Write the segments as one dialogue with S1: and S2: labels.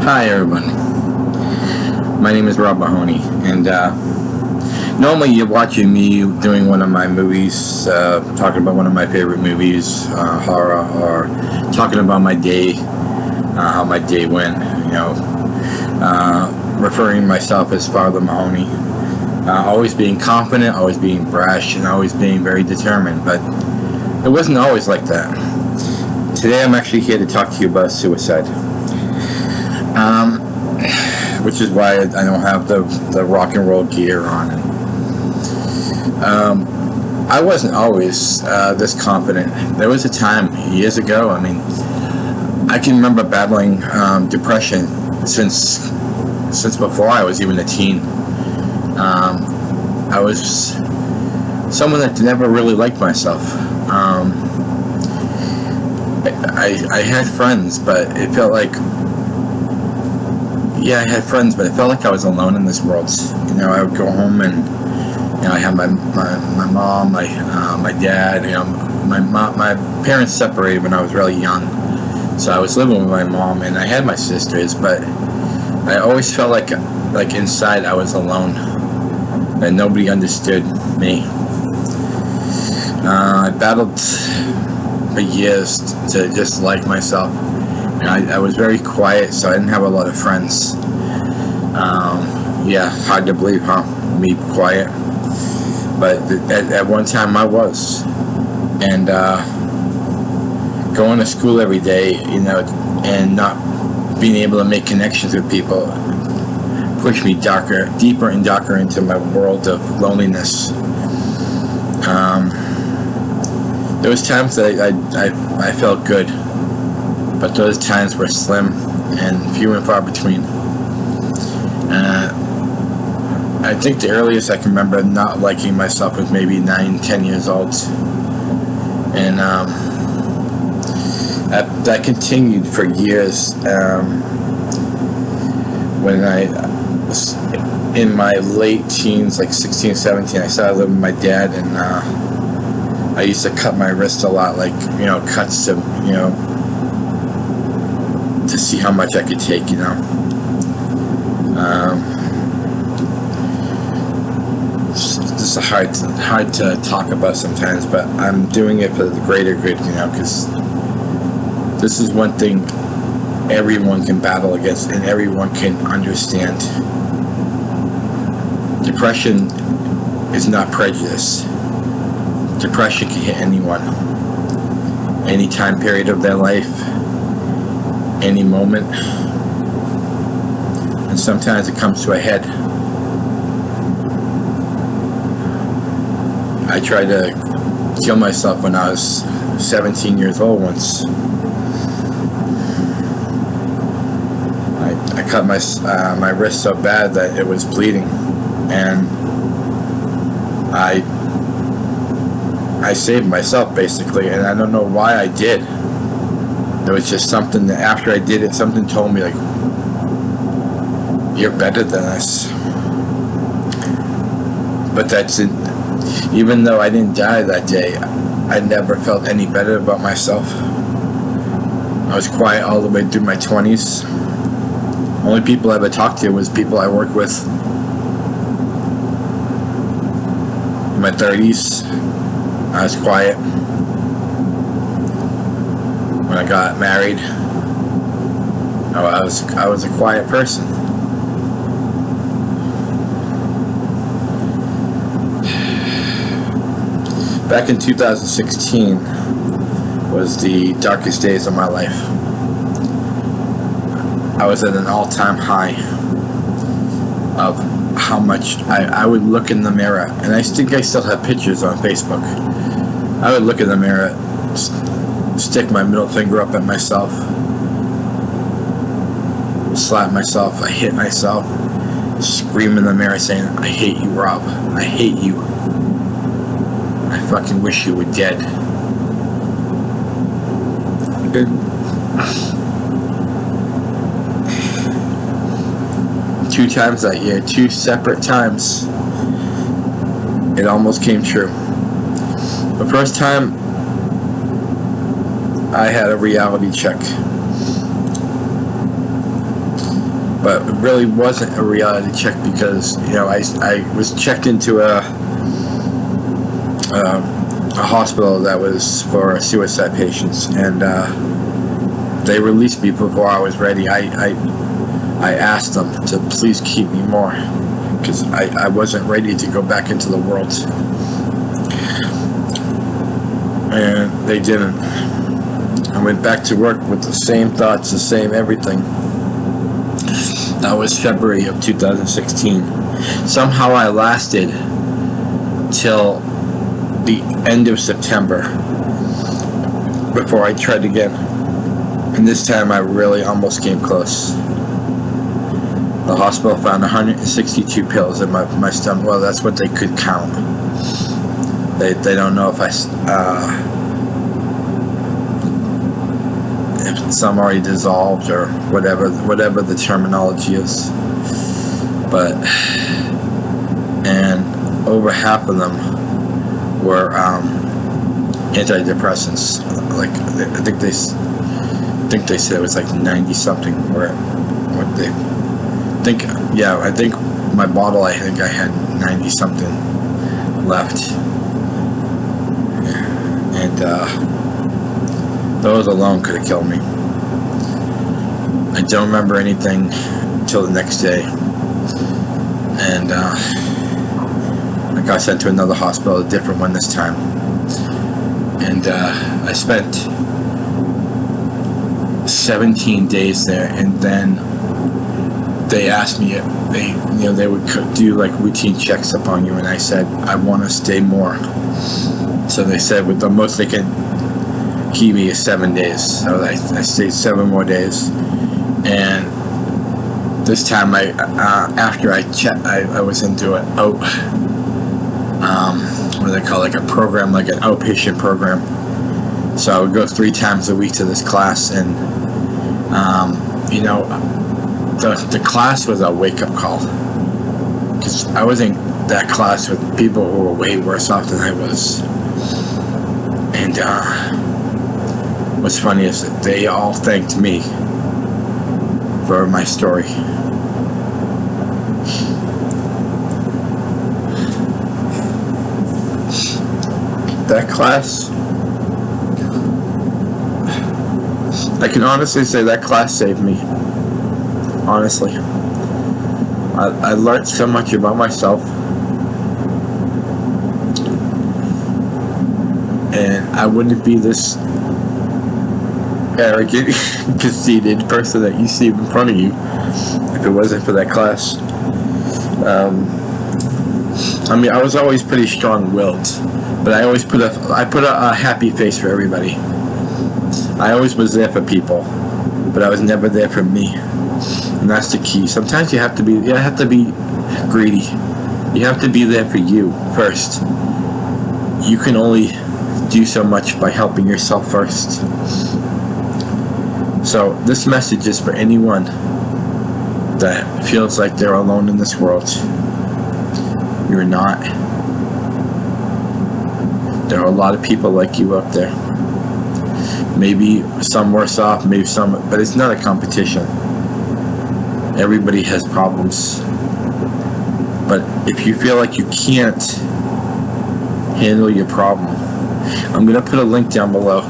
S1: Hi everyone, my name is Rob Mahoney, and normally you're watching me doing one of my movies, talking about one of my favorite movies, horror, or talking about my day, how my day went, referring to myself as Father Mahoney, always being confident, always being brash, and always being very determined, but it wasn't always like that. Today I'm actually here to talk to you about suicide. Which is why I don't have the rock and roll gear on. I wasn't always this confident. There was a time years ago, I can remember battling depression since before I was even a teen. I was someone that never really liked myself. I had friends, but it felt like I had friends, but it felt like I was alone in this world. I would go home and I had my mom, my dad. My parents separated when I was really young, so I was living with my mom, and I had my sisters, but I always felt like inside I was alone, and nobody understood me. I battled for years to just like myself. I was very quiet, so I didn't have a lot of friends. Hard to believe, huh? Me quiet. But at one time I was. And going to school every day, and not being able to make connections with people pushed me deeper and darker into my world of loneliness. There was times that I felt good, but those times were slim and few and far between. I think the earliest I can remember not liking myself was maybe 9-10 years old, and that continued for years. When I was in my late teens, like 16, 17, I started living with my dad, and I used to cut my wrist a lot, cuts to see how much I could take, This is hard to talk about sometimes, but I'm doing it for the greater good, because this is one thing everyone can battle against and everyone can understand. Depression is not prejudice. Depression can hit anyone, any time period of their life, any moment, and sometimes it comes to a head. I tried to kill myself when I was 17 years old once. I cut my wrist so bad that it was bleeding, and I saved myself basically, and I don't know why I did. It was just something that after I did it, something told me, you're better than this. But that's it. Even though I didn't die that day, I never felt any better about myself. I was quiet all the way through my 20s. Only people I ever talked to was people I worked with. In my 30s, I was quiet. When I got married, I was a quiet person. Back in 2016 was the darkest days of my life. I was at an all-time high of how much I would look in the mirror, and I think I still have pictures on Facebook. I would look in the mirror, stick my middle finger up at myself, slap myself, I hit myself, scream in the mirror saying, I hate you, Rob, I hate you. I fucking wish you were dead. Two times that year, 2 separate times, it almost came true. The first time, I had a reality check. but it really wasn't a reality check because, you know, I was checked into a hospital that was for suicide patients, and they released me before I was ready. I asked them to please keep me more because I wasn't ready to go back into the world, and they didn't. I went back to work with the same thoughts, the same everything. That was February of 2016. Somehow I lasted till the end of September before I tried again. And this time I really almost came close. The hospital found 162 pills in my stomach. Well, that's what they could count. They don't know if if some already dissolved or whatever the terminology is. But and over half of them were antidepressants. Like I think they said it was like 90 something. Or what they think? Yeah, I think my bottle. I think I had 90 something left, and those alone could have killed me. I don't remember anything until the next day, and I got sent to another hospital, a different one this time, and I spent 17 days there, and then they asked me if they would do like routine checks upon you, and I said I want to stay more. So they said with the most they can keep me is 7 days. So I stayed 7 more days, and this time after I checked, I was into it. What do they call it? Like a program, like an outpatient program. So I would go 3 times a week to this class, and you know, the class was a wake-up call, because I was in that class with people who were way worse off than I was. And what's funny is that they all thanked me for my story. That class, I can honestly say that class saved me. Honestly, I learned so much about myself, and I wouldn't be this arrogant, conceited person that you see in front of you if it wasn't for that class. I mean, I was always pretty strong-willed, but I always put a happy face for everybody. I always was there for people, but I was never there for me. And that's the key. Sometimes you have to be greedy. You have to be there for you first. You can only do so much by helping yourself first. So this message is for anyone that feels like they're alone in this world. You're not. There are a lot of people like you out there. Maybe some worse off, maybe some, but it's not a competition. Everybody has problems. But if you feel like you can't handle your problem, I'm going to put a link down below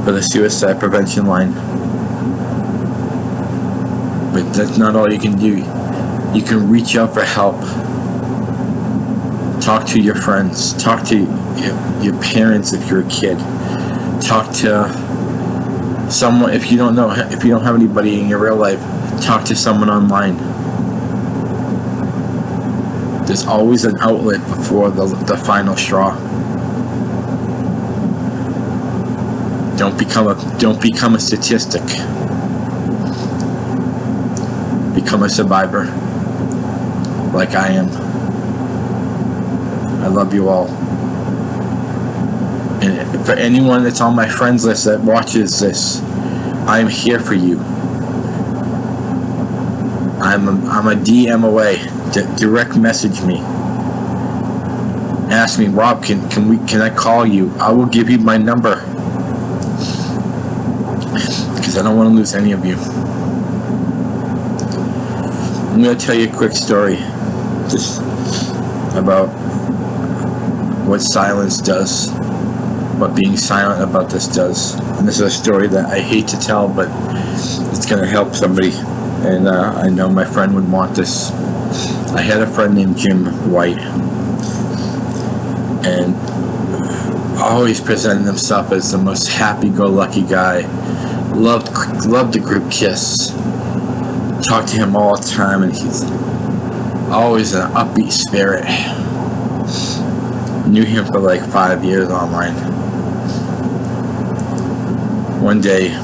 S1: for the suicide prevention line. But that's not all you can do. You can reach out for help. Talk to your friends. Talk to your parents if you're a kid. Talk to someone if you don't have anybody in your real life. Talk to someone online. There's always an outlet before the final straw. Don't become a statistic. Become a survivor, like I am. I love you all. And for anyone that's on my friends list that watches this, I'm here for you. I'm a DM away. Direct message me. Ask me, Rob, can I call you? I will give you my number, because I don't want to lose any of you. I'm going to tell you a quick story just about what silence does, what being silent about this does. And this is a story that I hate to tell, but it's going to help somebody, and I know my friend would want this. I had a friend named Jim White, and always presented himself as the most happy-go-lucky guy. Loved the group kiss. Talked to him all the time, and he's always an upbeat spirit. Knew him for like 5 years online. One day,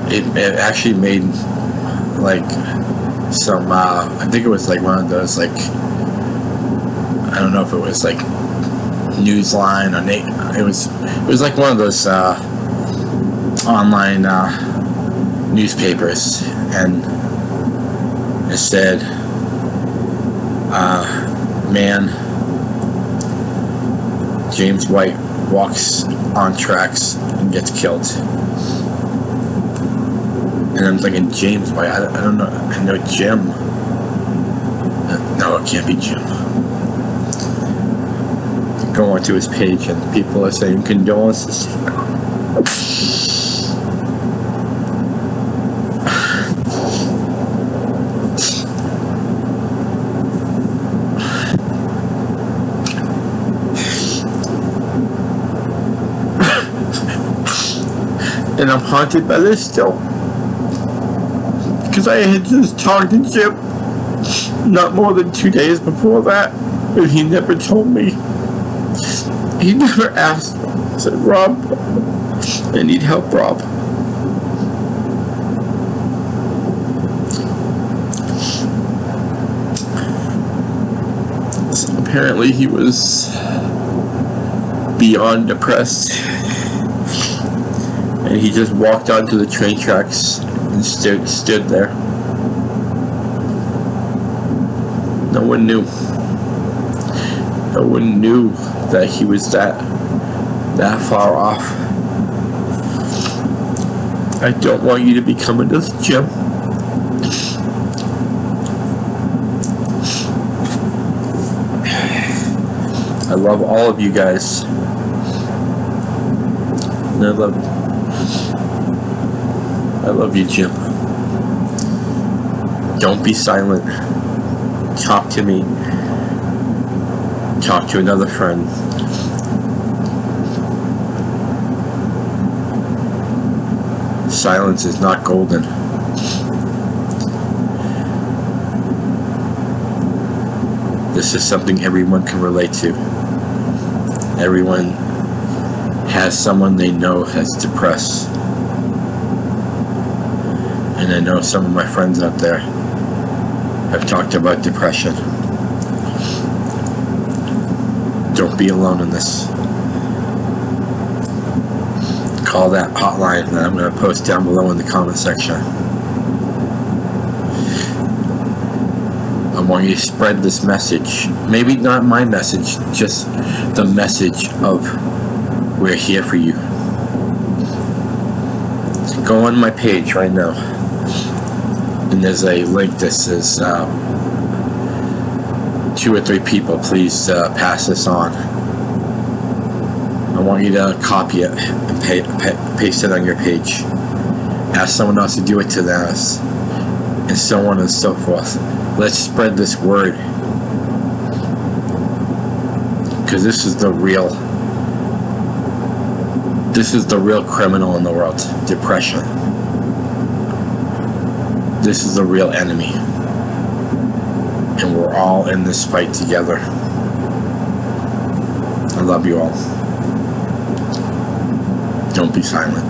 S1: it actually made like some, I think it was like one of those, like, I don't know if it was like Newsline or it was like one of those online newspapers, and it said, man, James White walks on tracks and gets killed. And I'm thinking, James White, I don't know, I know Jim. No, it can't be Jim. Go onto his page and people are saying condolences. And I'm haunted by this still, because I had just talked to Jim not more than 2 days before that, and he never told me. He never asked me. He said, Rob, I need help, Rob. So apparently he was beyond depressed, and he just walked onto the train tracks and stood there. No one knew. No one knew that he was that far off. I don't want you to be coming to the gym. I love all of you guys. And I love you, Jim. Don't be silent. Talk to me. Talk to another friend. Silence is not golden. This is something everyone can relate to. Everyone has someone they know has depressed. And I know some of my friends out there have talked about depression. Don't be alone in this. Call that hotline that I'm going to post down below in the comment section. I want you to spread this message. Maybe not my message, just the message of we're here for you. Go on my page right now, and there's a link that says 2 or 3 people, please pass this on. I want you to copy it and paste it on your page. Ask someone else to do it to us, and so on and so forth. Let's spread this word, because this is the real criminal in the world. Depression. This is the real enemy, and we're all in this fight together. I love you all. Don't be silent.